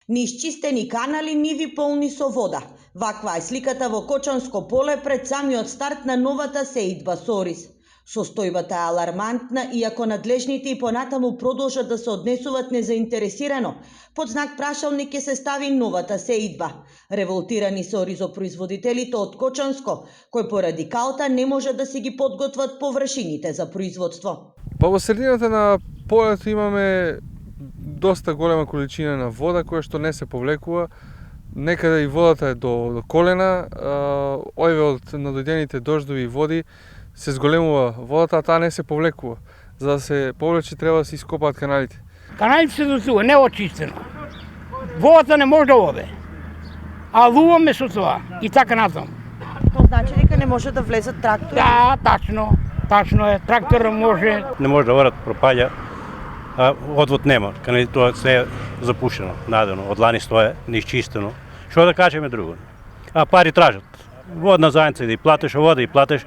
Неисчистени канали, ниви полни со вода. Ваква е сликата во Кочанско поле пред самиот старт на новата сеидба со ориз. Состојбата е алармантна, иако надлежните и понатаму продолжат да се однесуваат незаинтересирано. Под знак прашалник ќе се стави новата сеидба. Револтирани се оризопроизводителите од Кочанско, кои поради калта не можат да си ги подготват површините за производство. Па во средината на полето имаме доста голема количина на вода која што не се повлекува. Некаде и водата е до колена. Овие од надојдените дождови и води се зголемува водата, а таа не се повлекува. За да се повлече треба да се ископаат каналите. Каналите се досува, не очистено. Водата не може да оде. А луваме со тоа и така натаму. То значи дека не може да влезат трактори? Да, тачно е. Трактор може. Не може да одат, пропаѓа, а одвод нема. Канали тоа се е запушено, надено, од лани стоje, неисчистено. Што да кажеме друго? А пари тражат. Водна заедница да и платиш вода и платиш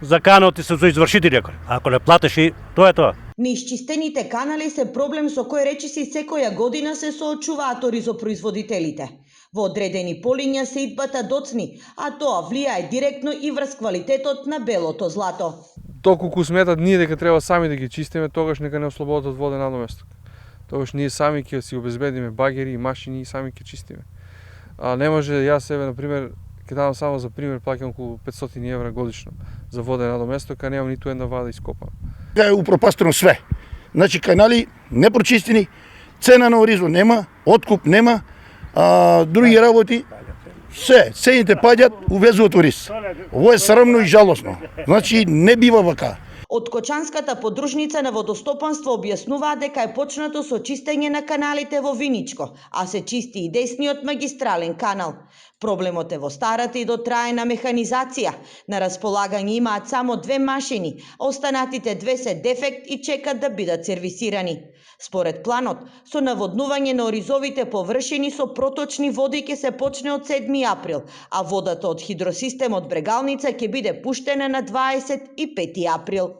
за канал ти се за извршители. Ако не платиш и тоа е тоа. Неисчистените канали се проблем со кој речиси секоја година се соочуваат оризопроизводителите. Во одредени полиња сеидбата доцни, а тоа влијае директно и врз квалитетот на белото злато. Доколку сметат ние дека треба сами да ги чистиме, тогаш нека не ослободат од воден надоместок. Тогаш ние сами ќе си обезбедиме багери и машини и сами ќе чистиме. А не може, јас себе, например, ќе дадам само за пример, плаќам околу 500 евра годишно за воден надоместок, а немам ниту една вада ископана. Е упропастено све. Значи канали непрочистени, цена на оризо нема, откуп нема, други работи, цените паѓат, увезуваат ориз. Ово е срамно и жалосно. Значи не бива вака. Од Кочанската подружница на водостопанство објаснуваат дека е почнато со чистење на каналите во Виничко, а се чисти и десниот магистрален канал. Проблемот е во старата и дотраена механизација. На располагање имаат само 2 машини, а останатите 2 се дефект и чекат да бидат сервисирани. Според планот, со наводнување на оризовите површини со проточни води ќе се почне од 7 април, а водата од хидросистемот Брегалница ќе биде пуштена на 25 април.